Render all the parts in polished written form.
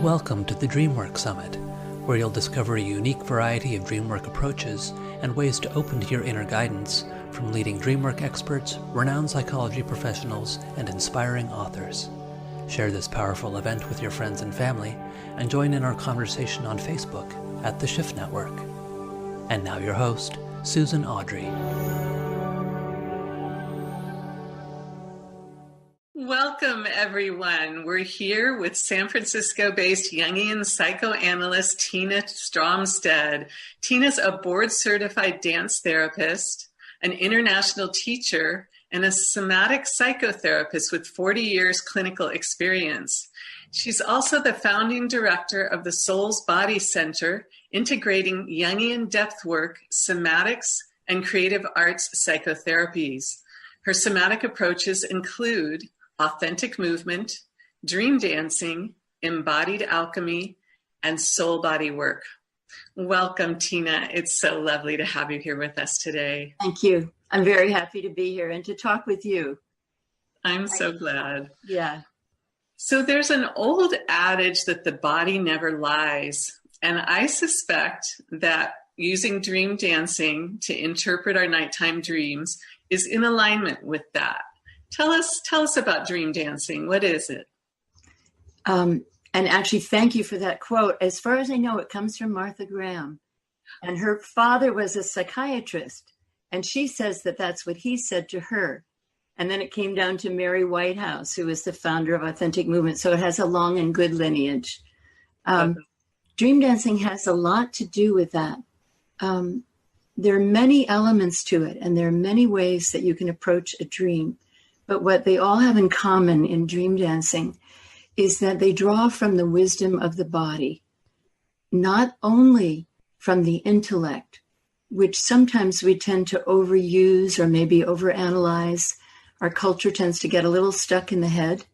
Welcome to the DreamWork Summit, where you'll discover a unique variety of DreamWork approaches and ways to open to your inner guidance from leading DreamWork experts, renowned psychology professionals, and inspiring authors. Share this powerful event with your friends and family, and join in our conversation on Facebook at The Shift Network. And now your host, Susan Audrey. Welcome, everyone. We're here with San Francisco-based Jungian psychoanalyst Tina Stromsted. Tina's a board-certified dance therapist, an international teacher, and a somatic psychotherapist with 40 years clinical experience. She's also the founding director of the Soul's Body Center, integrating Jungian depth work, somatics, and creative arts psychotherapies. Her somatic approaches include authentic movement, dream dancing, embodied alchemy, and soul body work. Welcome, Tina. It's so lovely to have you here with us today. Thank you. I'm very happy to be here and to talk with you. I'm so glad. Yeah. So there's an old adage that the body never lies. And I suspect that using dream dancing to interpret our nighttime dreams is in alignment with that. Tell us about dream dancing. What is it? And actually, thank you for that quote. As far as I know, it comes from Martha Graham. And her father was a psychiatrist. And she says that that's what he said to her. And then it came down to Mary Whitehouse, who was the founder of Authentic Movement. So it has a long and good lineage. Dream dancing has a lot to do with that. There are many elements to it, and there are many ways that you can approach a dream. But what they all have in common in dream dancing is that they draw from the wisdom of the body, not only from the intellect, which sometimes we tend to overuse or maybe overanalyze. Our culture tends to get a little stuck in the head.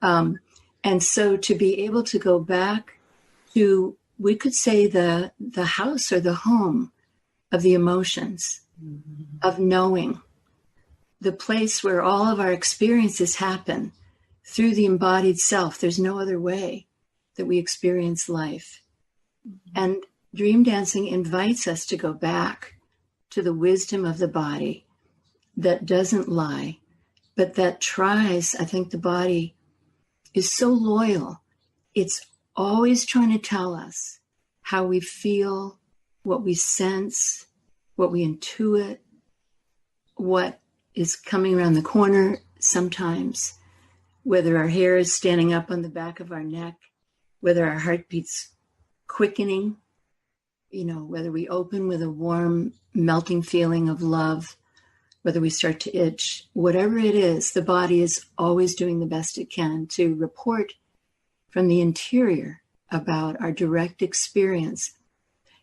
And so to be able to go back to, we could say, the house or the home of the emotions, of knowing, the place where all of our experiences happen through the embodied self. There's no other way that we experience life. And dream dancing invites us to go back to the wisdom of the body that doesn't lie, but that tries. I think the body is so loyal. It's always trying to tell us how we feel, what we sense, what we intuit, what is coming around the corner sometimes, whether our hair is standing up on the back of our neck, whether our heartbeat's quickening, whether we open with a warm, melting feeling of love, whether we start to itch, whatever it is, the body is always doing the best it can to report from the interior about our direct experience.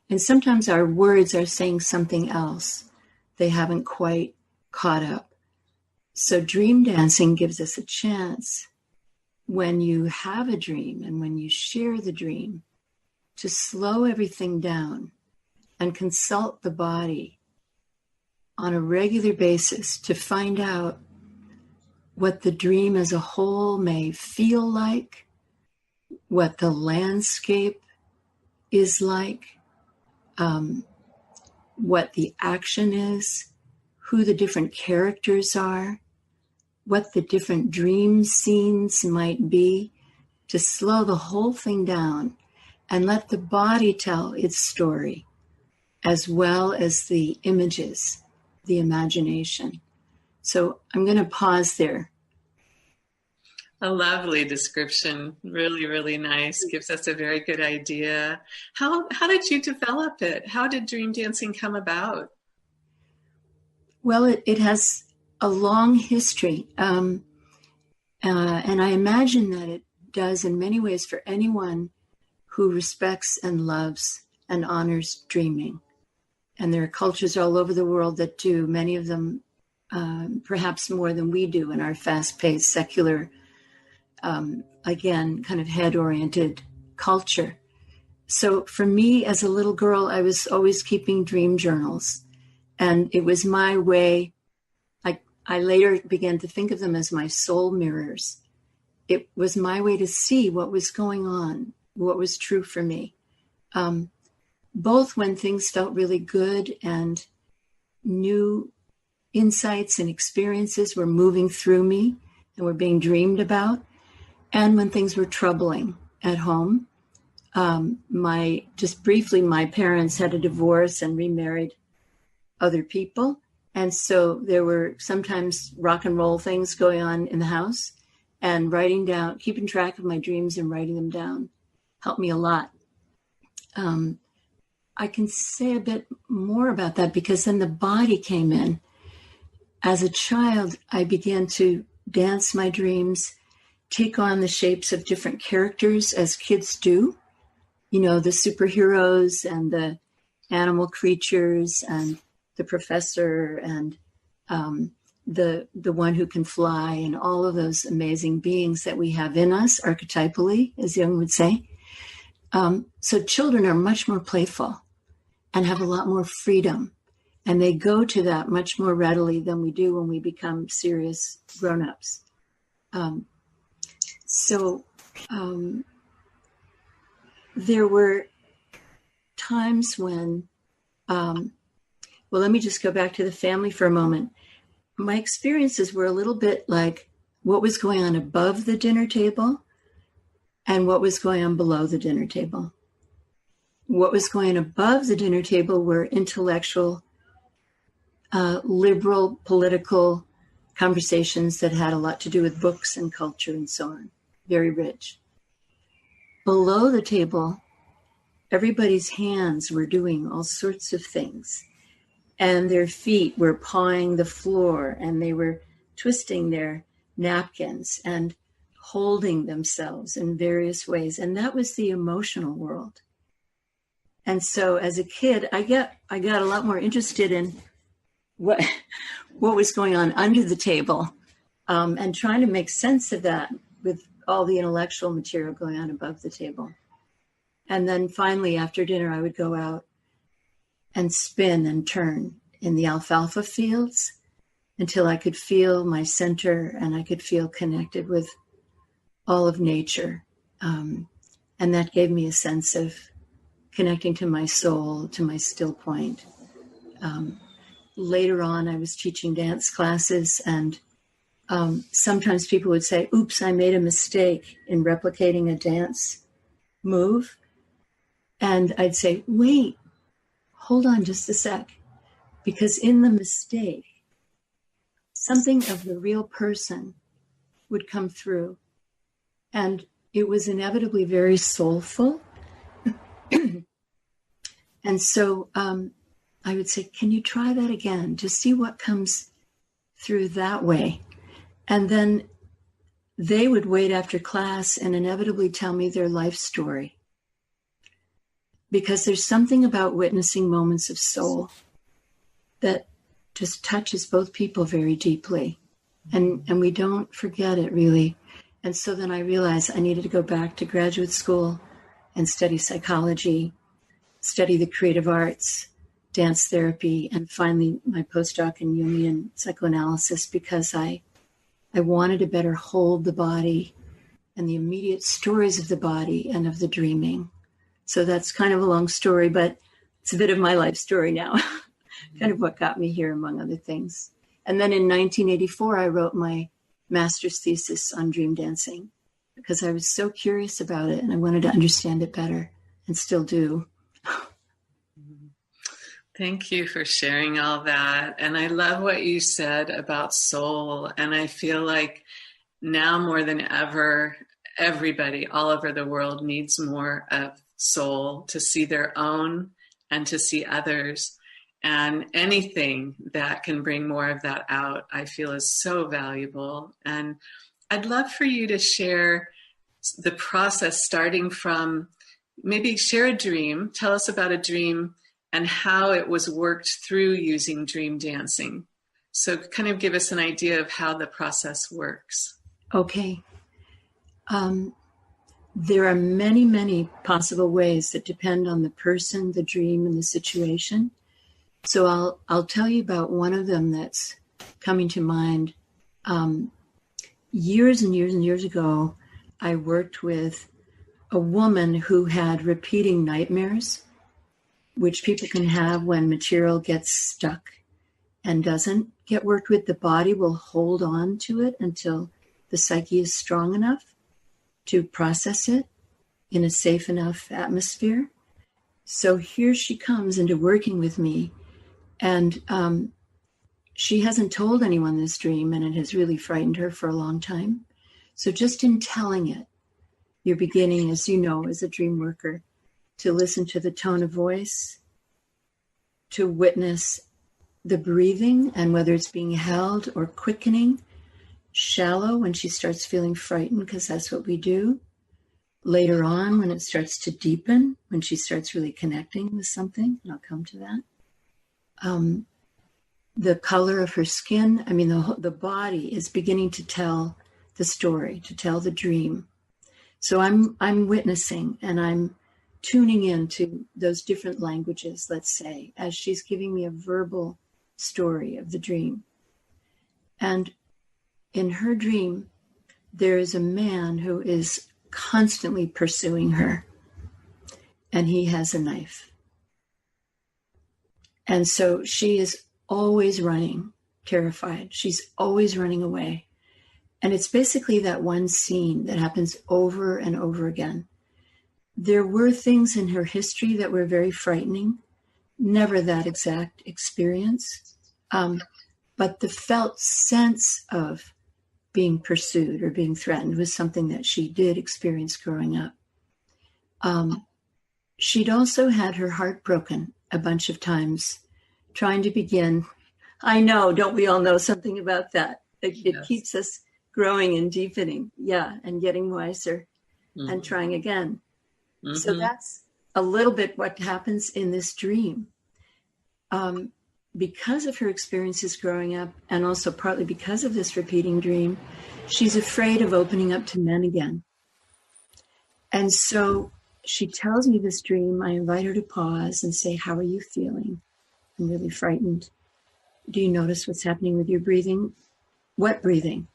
And sometimes our words are saying something else. They haven't quite caught up. So dream dancing gives us a chance when you have a dream and when you share the dream to slow everything down and consult the body on a regular basis to find out what the dream as a whole may feel like, what the landscape is like, what the action is, who the different characters are, what the different dream scenes might be, to slow the whole thing down and let the body tell its story, as well as the images, the imagination. So I'm going to pause there. A lovely description. Really, really nice. Gives us a very good idea. How did you develop it? How did dream dancing come about? Well, it has a long history. And I imagine that it does in many ways for anyone who respects and loves and honors dreaming. And there are cultures all over the world that do, many of them perhaps more than we do in our fast-paced, secular, again, kind of head-oriented culture. So for me as a little girl, I was always keeping dream journals. And it was my way. I later began to think of them as my soul mirrors. It was my way to see what was going on what was true for me. Both when things felt really good and new insights and experiences were moving through me and were being dreamed about, and when things were troubling at home. Just briefly, my parents had a divorce and remarried other people. And so there were sometimes rock and roll things going on in the house, and writing down, keeping track of my dreams and writing them down helped me a lot. I can say a bit more about that because then the body came in. As a child, I began to dance my dreams, take on the shapes of different characters as kids do. You know, the superheroes and the animal creatures and the professor and the one who can fly and all of those amazing beings that we have in us, archetypally, as Jung would say. So children are much more playful and have a lot more freedom. And they go to that much more readily than we do when we become serious grown-ups. There were times when, well, let me just go back to the family for a moment. My experiences were a little bit like what was going on above the dinner table and what was going on below the dinner table. What was going above the dinner table were intellectual, liberal, political conversations that had a lot to do with books and culture and so on. Very rich. Below the table, everybody's hands were doing all sorts of things, and their feet were pawing the floor, and they were twisting their napkins and holding themselves in various ways. And that was the emotional world. And so as a kid, I got a lot more interested in what was going on under the table, and trying to make sense of that with all the intellectual material going on above the table. And then finally, after dinner, I would go out and spin and turn in the alfalfa fields until I could feel my center and I could feel connected with all of nature. And that gave me a sense of connecting to my soul, to my still point. Later on, I was teaching dance classes, and sometimes people would say, oops, I made a mistake in replicating a dance move. And I'd say, wait, hold on just a sec. Because in the mistake, something of the real person would come through. And it was inevitably very soulful. And so I would say, can you try that again? Just see what comes through that way. And then they would wait after class and inevitably tell me their life story. Because there's something about witnessing moments of soul that just touches both people very deeply. And we don't forget it, really. And so then I realized I needed to go back to graduate school and study psychology, study the creative arts, dance therapy, and finally my postdoc in Jungian psychoanalysis, because I wanted to better hold the body and the immediate stories of the body and of the dreaming. So that's kind of a long story, but it's a bit of my life story now, kind of what got me here, among other things. And then in 1984, I wrote my master's thesis on dream dancing because I was so curious about it and I wanted to understand it better, and still do. Thank you for sharing all that. And I love what you said about soul. And I feel like now more than ever, everybody all over the world needs more of soul to see their own and to see others. And anything that can bring more of that out, I feel is so valuable. And I'd love for you to share the process starting from, maybe share a dream, tell us about a dream and how it was worked through using dream dancing. So kind of give us an idea of how the process works. Okay. There are many, many possible ways that depend on the person, the dream, and the situation. So I'll tell you about one of them that's coming to mind. Years and years and years ago, I worked with a woman who had repeating nightmares, which people can have when material gets stuck and doesn't get worked with. The body will hold on to it until the psyche is strong enough to process it in a safe enough atmosphere. So here she comes into working with me, and she hasn't told anyone this dream, and it has really frightened her for a long time. So just in telling it, you're beginning, as you know, as a dream worker, to listen to the tone of voice, to witness the breathing and whether it's being held or quickening, shallow when she starts feeling frightened, because that's what we do. Later on, when it starts to deepen, when she starts really connecting with something, and I'll come to that. The color of her skin, the body is beginning to tell the story, to tell the dream. So I'm witnessing, and I'm tuning into those different languages, let's say, as she's giving me a verbal story of the dream. And in her dream, there is a man who is constantly pursuing her, and he has a knife. And so she is always running, terrified. She's always running away. And it's basically that one scene that happens over and over again. There were things in her history that were very frightening, never that exact experience, but the felt sense of being pursued or being threatened was something that she did experience growing up. She'd also had her heart broken a bunch of times, trying to begin. I know, don't we all know something about that? It Yes. keeps us growing and deepening, and getting wiser and trying again. So that's a little bit what happens in this dream. Because of her experiences growing up, and also partly because of this repeating dream, she's afraid of opening up to men again. And so she tells me this dream. I invite her to pause and say, how are you feeling? I'm really frightened. Do you notice what's happening with your breathing? What breathing?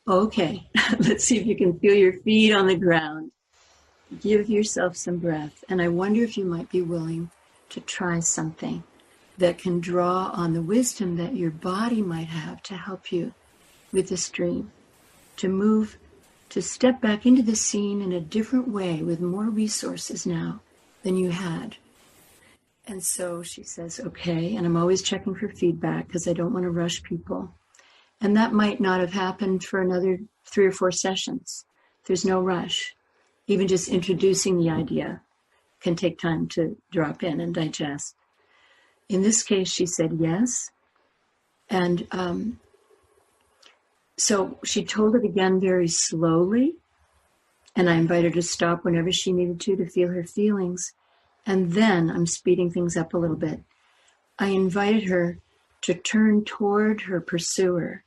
Okay, let's see if you can feel your feet on the ground. Give yourself some breath. And I wonder if you might be willing to try something that can draw on the wisdom that your body might have to help you with this dream, to move, to step back into the scene in a different way with more resources now than you had. And so she says, okay, and I'm always checking for feedback because I don't want to rush people. And that might not have happened for another 3 or 4 sessions. There's no rush. Even just introducing the idea can take time to drop in and digest. In this case, she said yes. And so she told it again very slowly. And I invited her to stop whenever she needed to feel her feelings. And then I'm speeding things up a little bit. I invited her to turn toward her pursuer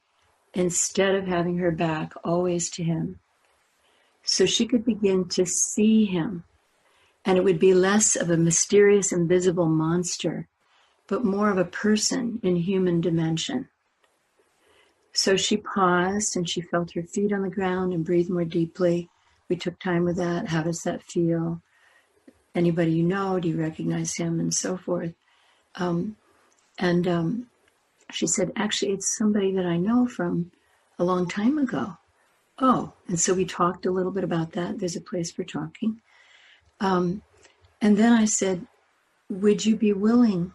instead of having her back always to him, so she could begin to see him. And it would be less of a mysterious, invisible monster, but more of a person in human dimension. So she paused and she felt her feet on the ground and breathed more deeply. We took time with that. How does that feel? Anybody you know? Do you recognize him? And so forth. She said, actually, it's somebody that I know from a long time ago. Oh, and so we talked a little bit about that. There's a place for talking. And then I said, would you be willing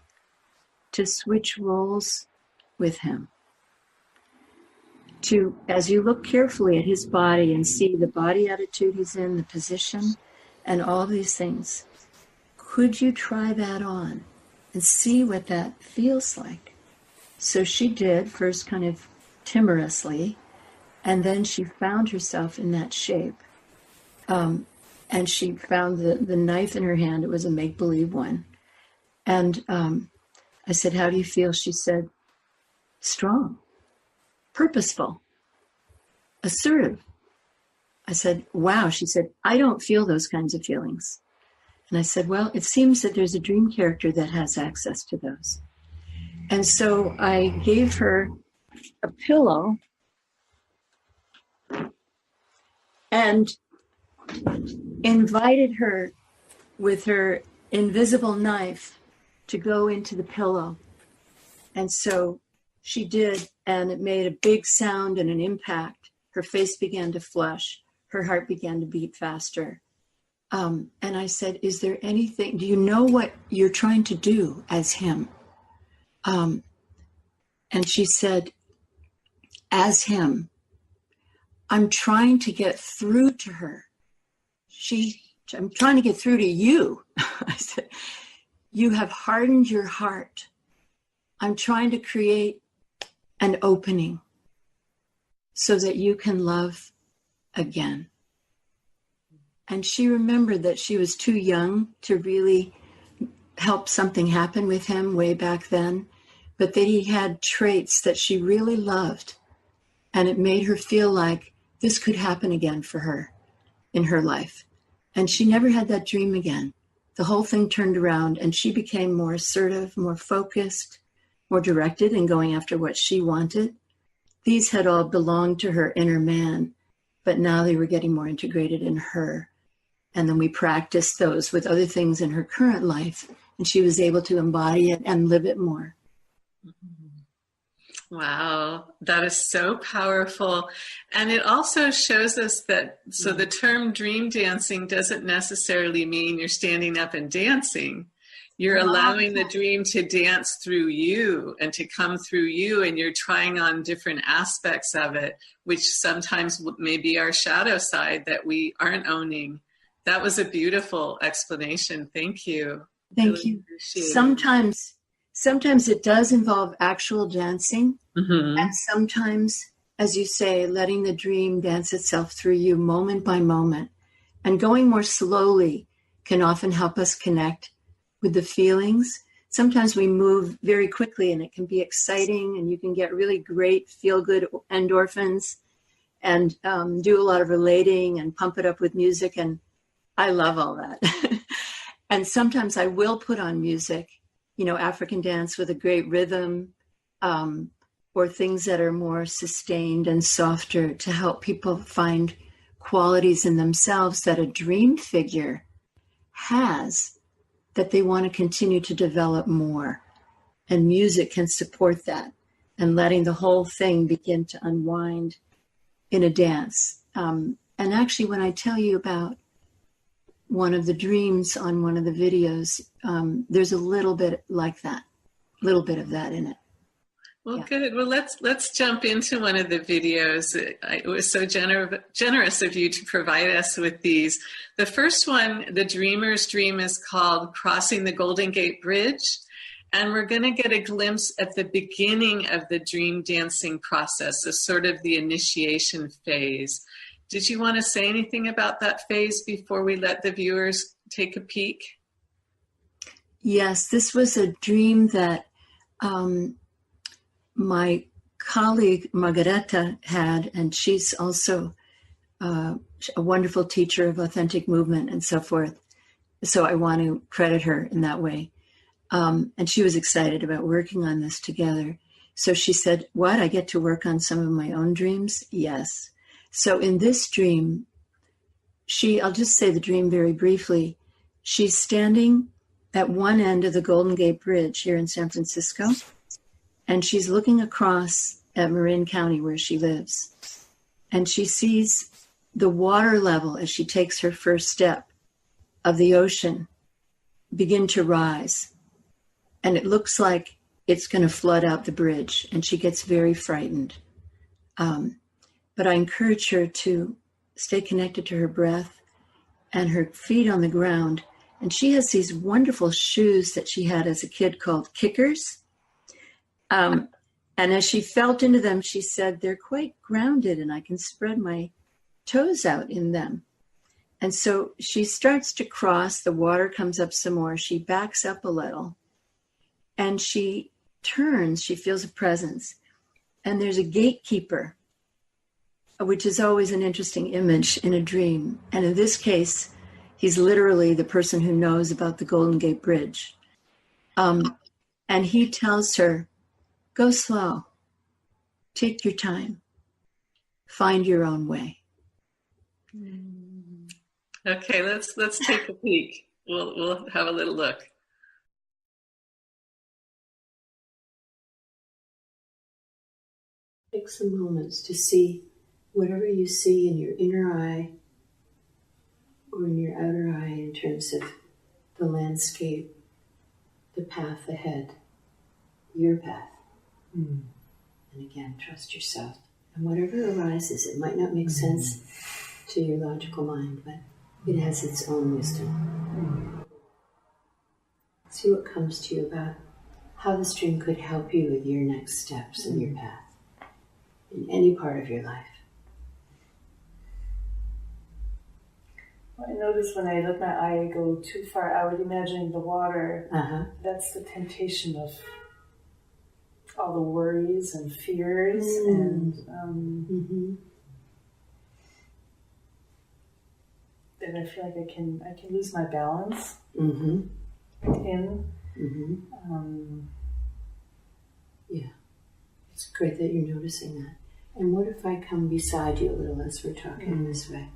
to switch roles with him? To, as you look carefully at his body and see the body attitude he's in, the position, and all these things, could you try that on and see what that feels like? So she did, first kind of timorously, and then she found herself in that shape. And she found the knife in her hand. It was a make-believe one. And I said, how do you feel? She said, strong, purposeful, assertive. I said, wow. She said, I don't feel those kinds of feelings. And I said, well, it seems that there's a dream character that has access to those. And so I gave her a pillow and invited her with her invisible knife to go into the pillow. And so she did, and it made a big sound and an impact. Her face began to flush. Her heart began to beat faster. And I said, is there anything, do you know what you're trying to do as him? And she said, as him, I'm trying to get through to her. I'm trying to get through to you. I said, you have hardened your heart. I'm trying to create an opening so that you can love again. And she remembered that she was too young to really help something happen with him way back then, but that he had traits that she really loved. And it made her feel like this could happen again for her in her life. And she never had that dream again. The whole thing turned around and she became more assertive, more focused, more directed in going after what she wanted. These had all belonged to her inner man, but now they were getting more integrated in her. And then we practiced those with other things in her current life, and she was able to embody it and live it more. Wow, that is so powerful. And it also shows us that, so the term dream dancing doesn't necessarily mean you're standing up and dancing. You're allowing the dream to dance through you and to come through you, and you're trying on different aspects of it, which sometimes may be our shadow side that we aren't owning. That was a beautiful explanation. Thank you. Thank you. Sometimes it does involve actual dancing, and sometimes, as you say, letting the dream dance itself through you moment by moment. And going more slowly can often help us connect with the feelings. Sometimes we move very quickly and it can be exciting, and you can get really great feel-good endorphins and do a lot of relating and pump it up with music. And I love all that. And sometimes I will put on music, African dance with a great rhythm, or things that are more sustained and softer to help people find qualities in themselves that a dream figure has that they want to continue to develop more. And music can support that, and letting the whole thing begin to unwind in a dance. And actually, when I tell you about one of the dreams on one of the videos, there's a little bit like that, a little bit of that in it. Well, good. Well, let's jump into one of the videos. It was so generous of you to provide us with these. The first one, the dreamer's dream, is called Crossing the Golden Gate Bridge. And we're going to get a glimpse at the beginning of the dream dancing process, so sort of the initiation phase. Did you want to say anything about that phase before we let the viewers take a peek? Yes, this was a dream that my colleague Margareta had, and she's also a wonderful teacher of authentic movement and so forth. So I want to credit her in that way. And she was excited about working on this together. So she said, what, I get to work on some of my own dreams? Yes. So in this dream, I'll just say the dream very briefly. She's standing at one end of the Golden Gate Bridge here in San Francisco, and she's looking across at Marin County where she lives. And she sees the water level as she takes her first step of the ocean begin to rise. And it looks like it's going to flood out the bridge, and she gets very frightened. But I encourage her to stay connected to her breath and her feet on the ground. And she has these wonderful shoes that she had as a kid called kickers. And as she felt into them, she said, they're quite grounded and I can spread my toes out in them. And so she starts to cross, the water comes up some more. She backs up a little and she turns, she feels a presence. And there's a gatekeeper, which is always an interesting image in a dream. And in this case, he's literally the person who knows about the Golden Gate Bridge. And he tells her, go slow, take your time, find your own way. Okay, let's take a peek. We'll have a little look. Take some moments to see whatever you see in your inner eye or in your outer eye in terms of the landscape, the path ahead, your path. And again, trust yourself. And whatever arises, it might not make sense to your logical mind, but it has its own wisdom. See what comes to you about how this dream could help you with your next steps in your path, in any part of your life. I notice when I let my eye go too far out, imagining the water, that's the temptation of all the worries and fears, and then I feel like I can lose my balance Yeah, it's great that you're noticing that. And what if I come beside you a little as we're talking this way?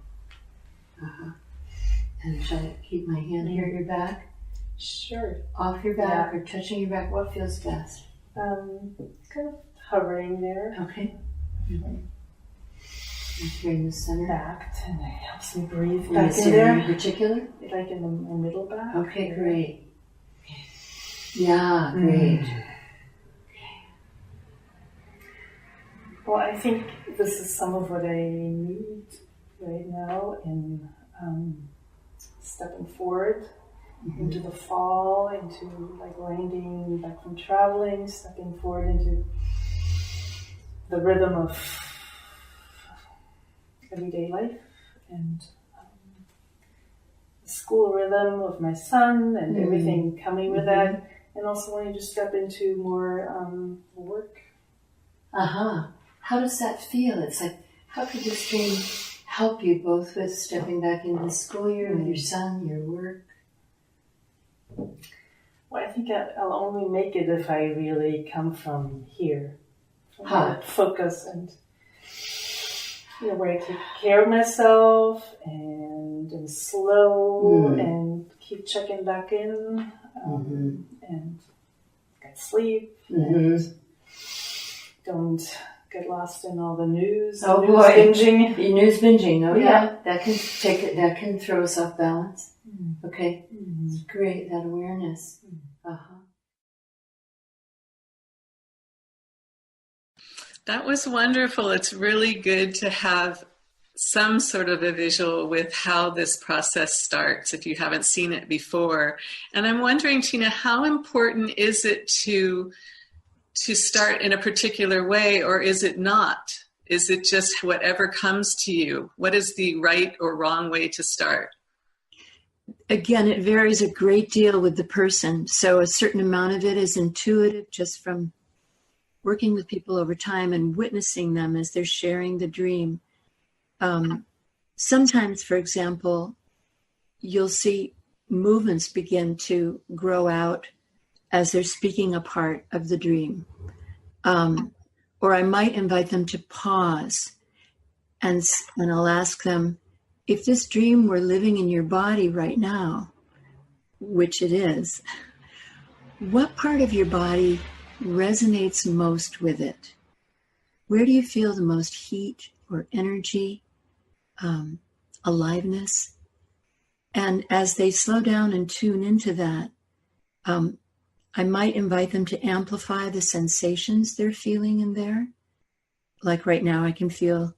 And shall I keep my hand here at your back? Sure. Off your back or touching your back? What feels best? Kind of hovering there. Okay. Here in the center. Back, and it helps me breathe In back this in area there. in particular? Like in the middle back. Okay, great. Yeah, great. Well, I think this is some of what I need right now in stepping forward into the fall, into like landing back from traveling, stepping forward into the rhythm of everyday life and the school rhythm of my son and everything coming with that, and also wanting to step into more work. How does that feel? It's like, how could this dream help you both with stepping back into the school year, with your son, your work? Well, I think I'll only make it if I really come from here, from that focus, and where I take care of myself and am slow and keep checking back in and get sleep and don't get lost in all the news. Binging. News binging. Oh yeah, that can throw us off balance. Okay, it's great, that awareness. That was wonderful. It's really good to have some sort of a visual with how this process starts if you haven't seen it before. And I'm wondering, Tina, how important is it to start in a particular way, or is it not? Is it just whatever comes to you? What is the right or wrong way to start? Again, it varies a great deal with the person. So a certain amount of it is intuitive, just from working with people over time and witnessing them as they're sharing the dream. Sometimes, for example, you'll see movements begin to grow out as they're speaking a part of the dream. Or I might invite them to pause and I'll ask them, if this dream were living in your body right now, which it is, what part of your body resonates most with it? Where do you feel the most heat or energy, aliveness? And as they slow down and tune into that, I might invite them to amplify the sensations they're feeling in there. Like right now, I can feel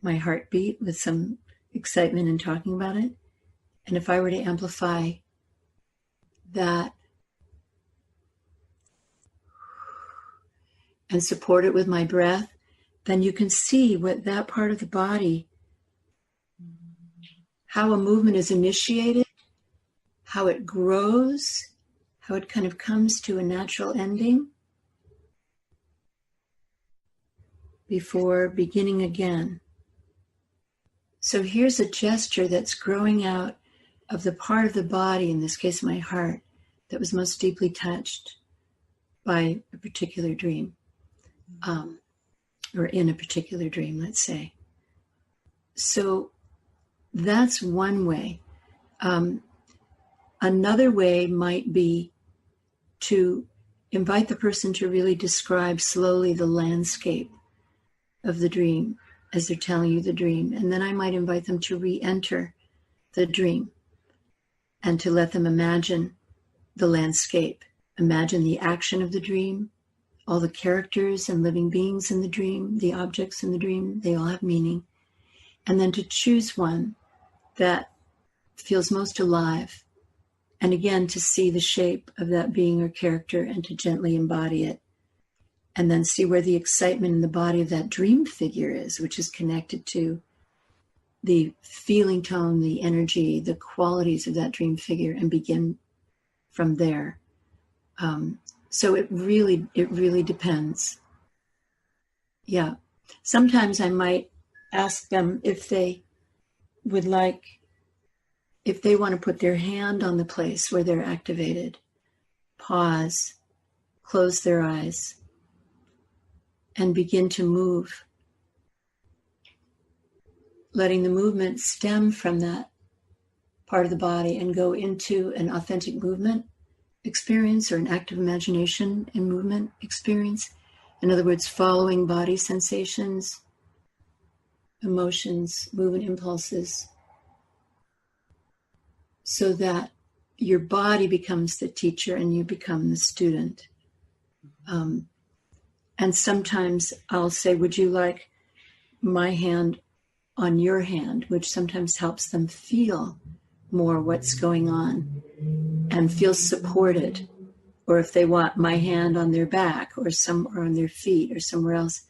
my heartbeat with some excitement in talking about it. And if I were to amplify that and support it with my breath, then you can see what that part of the body, how a movement is initiated, how it grows, how it kind of comes to a natural ending before beginning again. So here's a gesture that's growing out of the part of the body, in this case my heart, that was most deeply touched by a particular dream, or in a particular dream, let's say. So that's one way. Another way might be to invite the person to really describe slowly the landscape of the dream as they're telling you the dream. And then I might invite them to re-enter the dream and to let them imagine the landscape, imagine the action of the dream, all the characters and living beings in the dream, the objects in the dream, they all have meaning. And then to choose one that feels most alive. And again, to see the shape of that being or character and to gently embody it. And then see where the excitement in the body of that dream figure is, which is connected to the feeling tone, the energy, the qualities of that dream figure, and begin from there. So it really depends. Yeah. Sometimes I might ask them if they would like, if they want to put their hand on the place where they're activated, pause, close their eyes, and begin to move, letting the movement stem from that part of the body and go into an authentic movement experience or an active imagination and movement experience. In other words, following body sensations, emotions, movement impulses, so that your body becomes the teacher and you become the student. And sometimes I'll say, would you like my hand on your hand, which sometimes helps them feel more what's going on and feel supported. Or if they want my hand on their back or on their feet or somewhere else.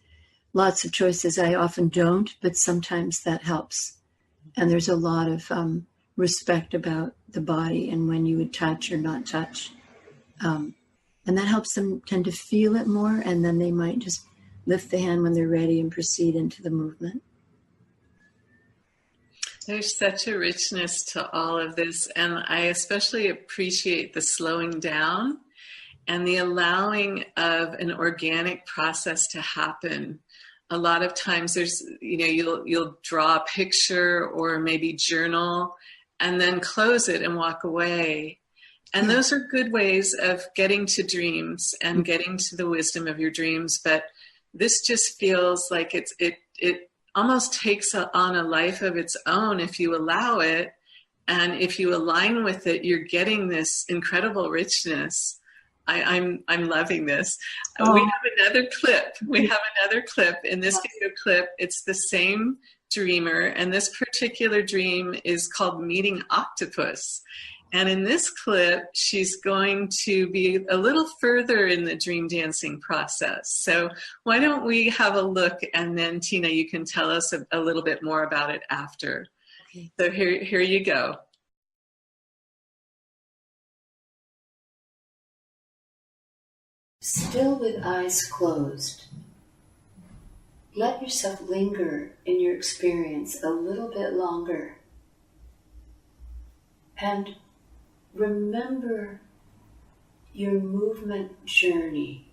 Lots of choices. I often don't, but sometimes that helps. And there's a lot of respect about the body and when you would touch or not touch. And that helps them tend to feel it more, and then they might just lift the hand when they're ready and proceed into the movement. There's such a richness to all of this, and I especially appreciate the slowing down and the allowing of an organic process to happen. A lot of times there's, you'll draw a picture or maybe journal and then close it and walk away. And those are good ways of getting to dreams and getting to the wisdom of your dreams. But this just feels like it almost takes on a life of its own if you allow it. And if you align with it, you're getting this incredible richness. I'm loving this. We have another clip. In this video clip, it's the same dreamer. And this particular dream is called Meeting Octopus. And in this clip, she's going to be a little further in the dream dancing process. So why don't we have a look, and then Tina, you can tell us a little bit more about it after. Okay. So here you go. Still with eyes closed, let yourself linger in your experience a little bit longer. And remember your movement journey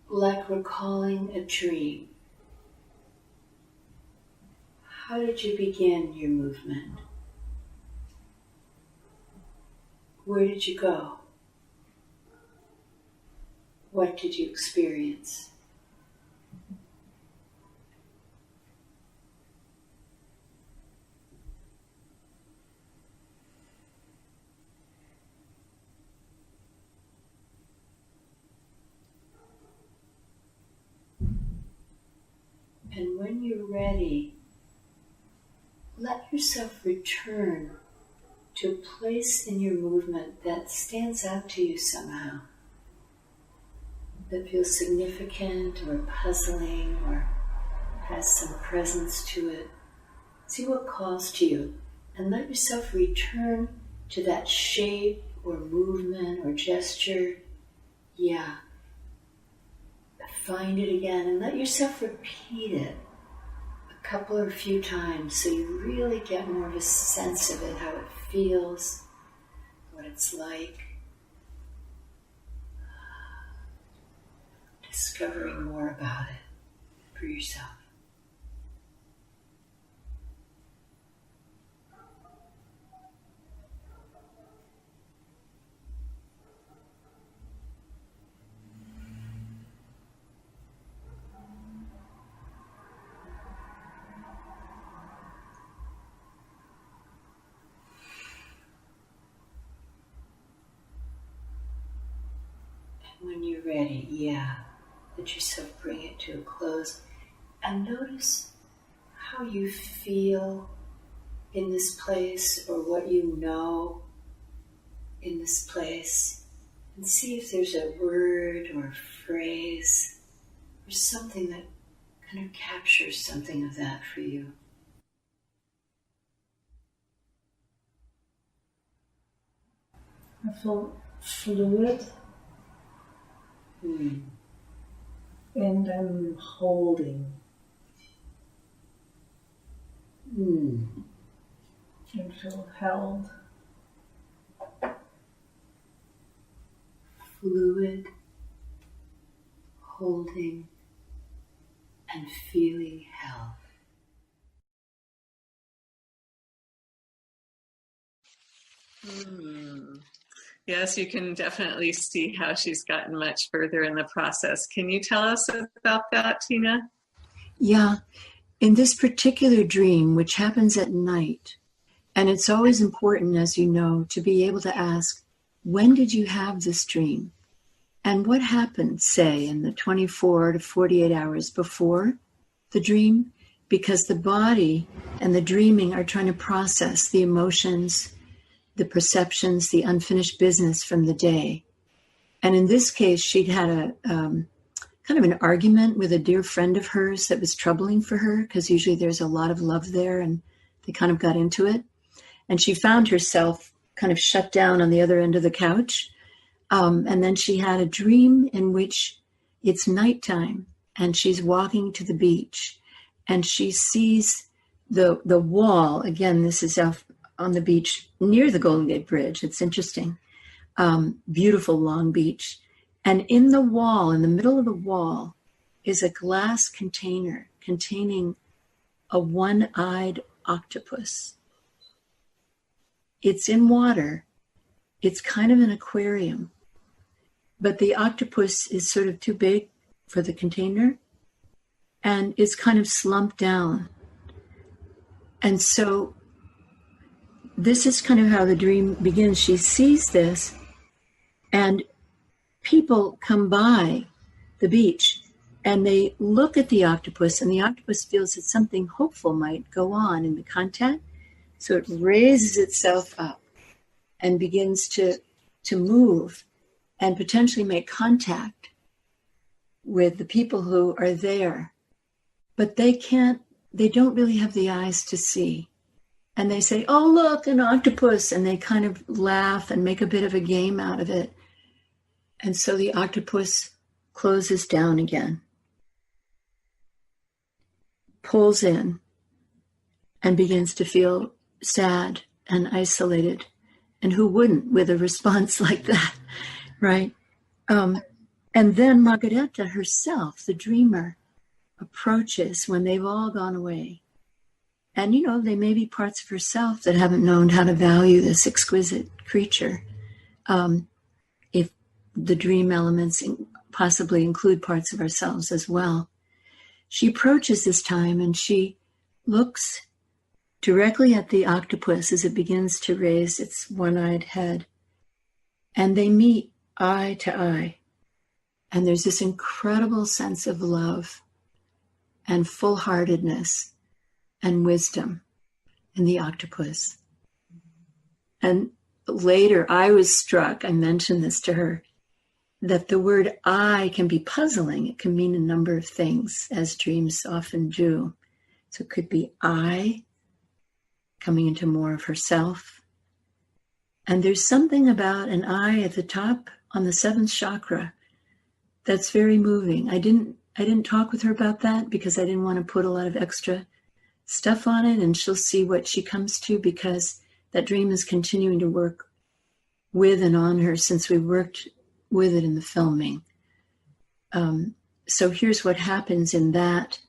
like recalling a dream. How did you begin your movement? Where did you go? What did you experience? And when you're ready, let yourself return to a place in your movement that stands out to you somehow, that feels significant or puzzling or has some presence to it. See what calls to you, and let yourself return to that shape or movement or gesture. Yeah. Find it again and let yourself repeat it a couple or few times so you really get more of a sense of it, how it feels, what it's like. Discovering more about it for yourself. And when you're ready, let yourself bring it to a close. And notice how you feel in this place, or what you know in this place. And see if there's a word or a phrase or something that kind of captures something of that for you. I feel fluid. And I'm holding. And feel held. Fluid, holding, and feeling held. Yes, you can definitely see how she's gotten much further in the process. Can you tell us about that, Tina? Yeah, in this particular dream, which happens at night, and it's always important, as you know, to be able to ask, when did you have this dream? And what happened, say, in the 24 to 48 hours before the dream? Because the body and the dreaming are trying to process the emotions, the perceptions, the unfinished business from the day. And in this case, she'd had a kind of an argument with a dear friend of hers that was troubling for her, because usually there's a lot of love there, and they kind of got into it. And she found herself kind of shut down on the other end of the couch. And then she had a dream in which it's nighttime and she's walking to the beach, and she sees the wall. Again, this is out on the beach near the Golden Gate Bridge. It's interesting. Beautiful long beach. And in the wall, in the middle of the wall, is a glass container containing a one-eyed octopus. It's in water. It's kind of an aquarium. But the octopus is sort of too big for the container, and it's kind of slumped down. And so this is kind of how the dream begins. She sees this, and people come by the beach, and they look at the octopus, and the octopus feels that something hopeful might go on in the contact. So it raises itself up and begins to move and potentially make contact with the people who are there. But they don't really have the eyes to see. And they say, oh, look, an octopus. And they kind of laugh and make a bit of a game out of it. And so the octopus closes down again, pulls in, and begins to feel sad and isolated. And who wouldn't with a response like that, right? And then Margareta herself, the dreamer, approaches when they've all gone away. And, there may be parts of herself that haven't known how to value this exquisite creature. If the dream elements possibly include parts of ourselves as well. She approaches this time, and she looks directly at the octopus as it begins to raise its one-eyed head. And they meet eye to eye. And there's this incredible sense of love and full-heartedness and wisdom in the octopus. And later I was struck, I mentioned this to her, that the word I can be puzzling. It can mean a number of things, as dreams often do. So it could be I coming into more of herself. And there's something about an I at the top on the seventh chakra that's very moving. I didn't talk with her about that because I didn't want to put a lot of extra stuff on it, and she'll see what she comes to, because that dream is continuing to work with and on her since we worked with it in the filming. So here's what happens in that.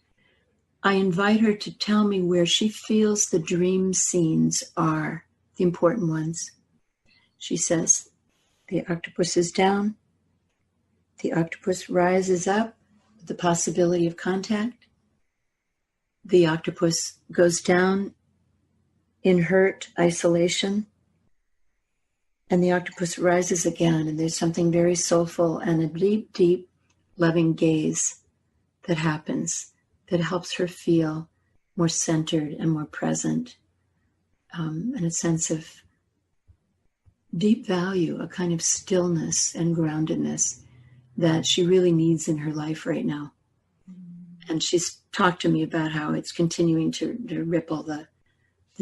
I invite her to tell me where she feels the dream scenes are, the important ones. She says, the octopus is down. The octopus rises up with the possibility of contact. The octopus goes down in hurt, isolation. And the octopus rises again, and there's something very soulful and a deep, deep, loving gaze that happens that helps her feel more centered and more present, and a sense of deep value, a kind of stillness and groundedness that she really needs in her life right now. And she's talked to me about how it's continuing to ripple the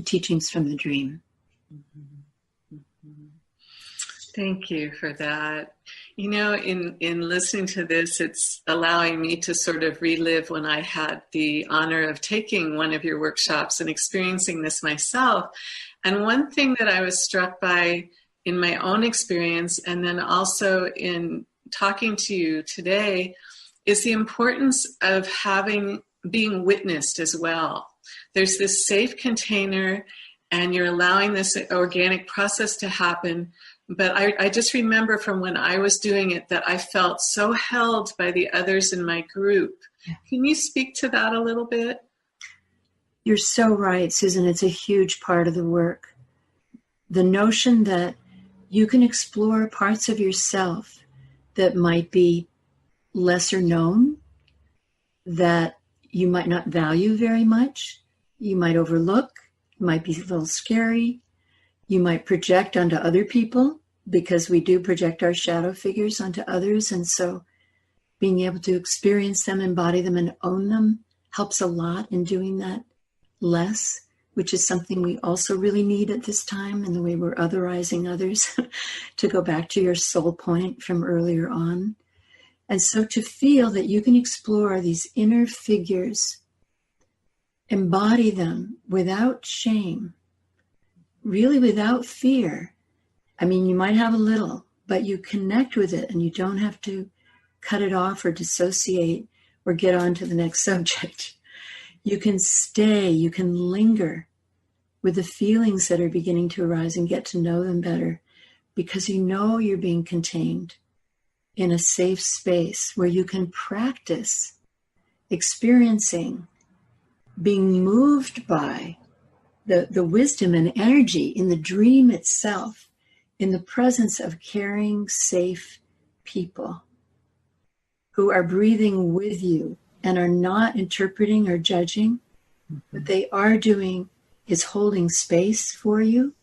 teachings from the dream. Thank you for that. You know, in listening to this, it's allowing me to sort of relive when I had the honor of taking one of your workshops and experiencing this myself. And one thing that I was struck by in my own experience, and then also in talking to you today, is the importance of being witnessed as well. There's this safe container, and you're allowing this organic process to happen. But I just remember from when I was doing it that I felt so held by the others in my group. Can you speak to that a little bit? You're so right, Susan. It's a huge part of the work. The notion that you can explore parts of yourself that might be lesser known, that you might not value very much, you might overlook, might be a little scary. You might project onto other people, because we do project our shadow figures onto others. And so being able to experience them, embody them, and own them helps a lot in doing that less, which is something we also really need at this time in the way we're otherizing others, to go back to your soul point from earlier on. And so to feel that you can explore these inner figures, embody them without shame, really without fear. I mean, you might have a little, but you connect with it and you don't have to cut it off or dissociate or get on to the next subject. You can stay, you can linger with the feelings that are beginning to arise and get to know them better, because you know you're being contained in a safe space where you can practice experiencing, being moved by the wisdom and energy in the dream itself, in the presence of caring, safe people who are breathing with you and are not interpreting or judging. What they are doing is holding space for you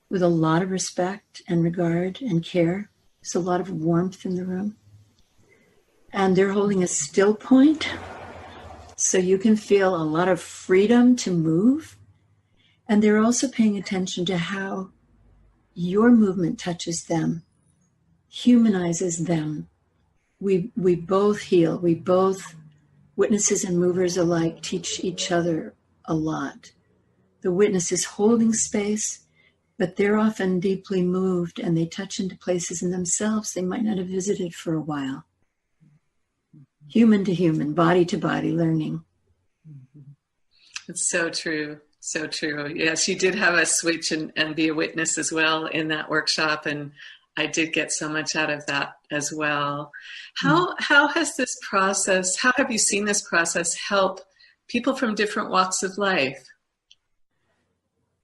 with a lot of respect and regard and care. There's a lot of warmth in the room. And they're holding a still point, so you can feel a lot of freedom to move. And they're also paying attention to how your movement touches them, humanizes them. We both heal. We both, witnesses and movers alike, teach each other a lot. The witness is holding space, but they're often deeply moved and they touch into places in themselves they might not have visited for a while. Human to human, body to body learning. It's so true. So true. Yes, you did have us switch and be a witness as well in that workshop. And I did get so much out of that as well. How has this process, how have you seen this process help people from different walks of life?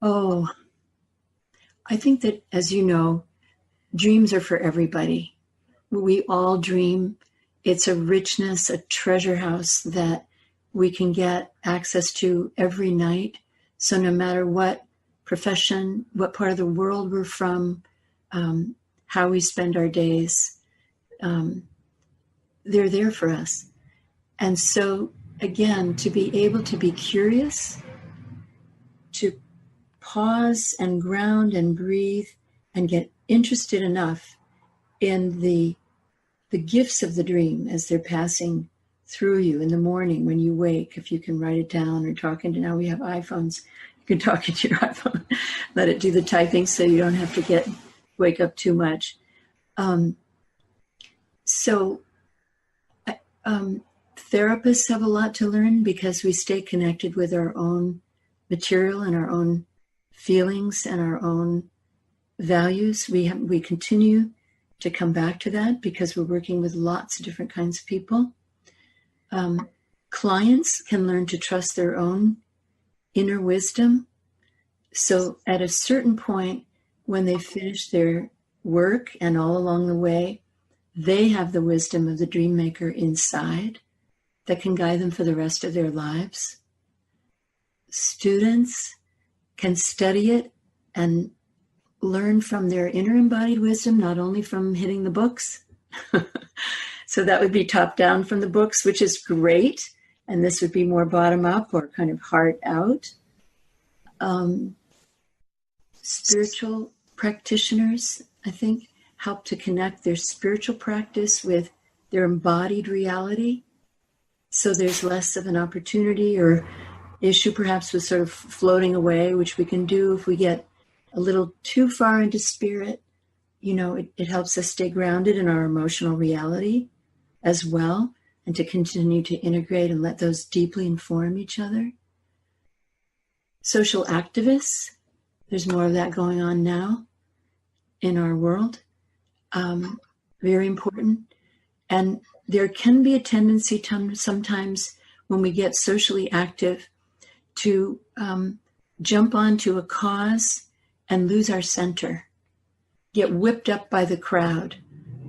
Oh, I think that, as you know, dreams are for everybody. We all dream. It's a richness, a treasure house that we can get access to every night. So no matter what profession, what part of the world we're from, how we spend our days, they're there for us. And so, again, to be able to be curious, to pause and ground and breathe and get interested enough in the gifts of the dream as they're passing through you in the morning when you wake, if you can write it down or talk into, now we have iPhones, you can talk into your iPhone, let it do the typing so you don't have to wake up too much. Therapists have a lot to learn because we stay connected with our own material and our own feelings and our own values. We continue to come back to that because we're working with lots of different kinds of people. Clients can learn to trust their own inner wisdom. So at a certain point, when they finish their work and all along the way, they have the wisdom of the dream maker inside that can guide them for the rest of their lives. Students can study it and learn from their inner embodied wisdom, not only from hitting the books. So that would be top down from the books, which is great. And this would be more bottom up or kind of heart out. Spiritual practitioners, I think, help to connect their spiritual practice with their embodied reality. So there's less of an opportunity or issue perhaps with sort of floating away, which we can do if we get a little too far into spirit. You know, it helps us stay grounded in our emotional reality as well, and to continue to integrate and let those deeply inform each other. Social activists, there's more of that going on now in our world. Very important. And there can be a tendency sometimes when we get socially active to jump onto a cause and lose our center, get whipped up by the crowd.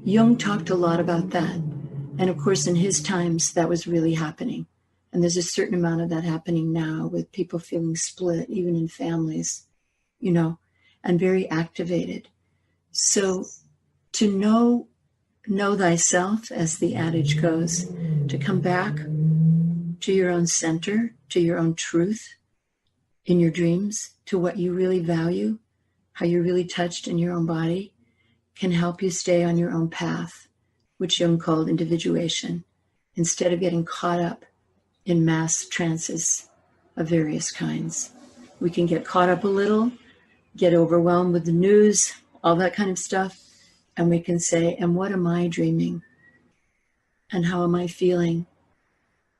Jung talked a lot about that. And of course, in his times, that was really happening. And there's a certain amount of that happening now with people feeling split, even in families, you know, and very activated. So to know thyself, as the adage goes, to come back to your own center, to your own truth in your dreams, to what you really value, how you're really touched in your own body, can help you stay on your own path, which Jung called individuation, instead of getting caught up in mass trances of various kinds. We can get caught up a little, get overwhelmed with the news, all that kind of stuff, and we can say, and what am I dreaming? And how am I feeling?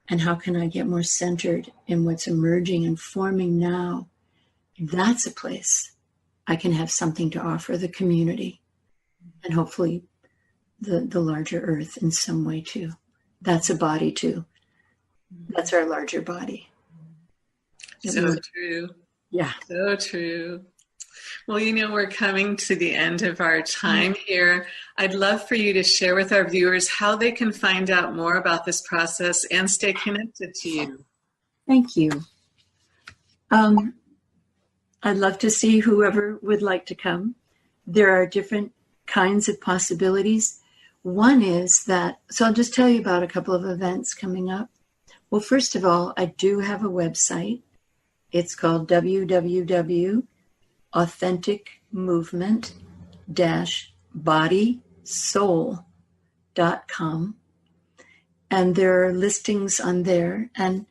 And how can I get more centered in what's emerging and forming now? That's a place I can have something to offer the community, and hopefully the larger earth in some way too. That's a body too. That's our larger body. So true. Yeah. So true. Well, you know, we're coming to the end of our time here. I'd love for you to share with our viewers how they can find out more about this process and stay connected to you. Thank you. I'd love to see whoever would like to come. There are different kinds of possibilities. One is that, so I'll just tell you about a couple of events coming up. Well, first of all, I do have a website. It's called www.authentic-movement-bodysoul.com. And there are listings on there. And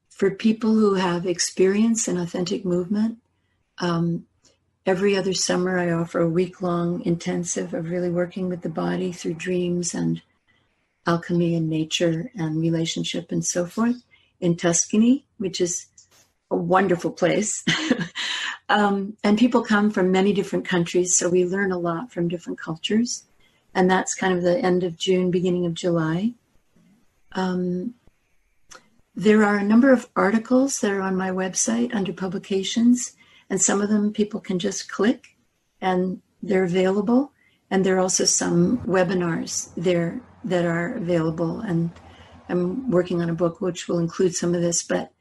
for people who have experience in authentic movement, every other summer I offer a week-long intensive of really working with the body through dreams and alchemy and nature and relationship and so forth in Tuscany, which is a wonderful place. And people come from many different countries, so we learn a lot from different cultures. And that's kind of the end of June, beginning of July. There are a number of articles that are on my website under publications, and some of them people can just click and they're available. And there are also some webinars there that are available. And I'm working on a book which will include some of this, but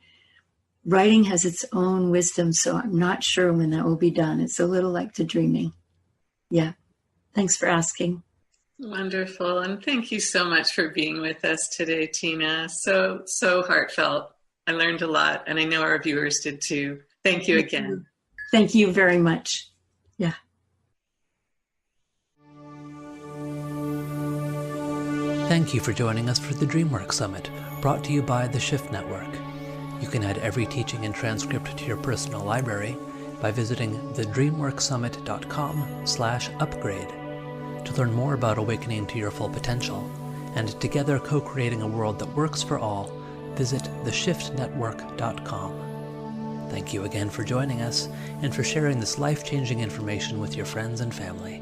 writing has its own wisdom, so I'm not sure when that will be done. It's a little like the dreaming. Yeah. Thanks for asking. Wonderful. And thank you so much for being with us today, Tina. So heartfelt. I learned a lot, and I know our viewers did too. Thank you again. Thank you very much. Yeah. Thank you for joining us for the DreamWork Summit, brought to you by the Shift Network. You can add every teaching and transcript to your personal library by visiting thedreamworksummit.com/upgrade to learn more about awakening to your full potential, and together co-creating a world that works for all. Visit theshiftnetwork.com. Thank you again for joining us and for sharing this life-changing information with your friends and family.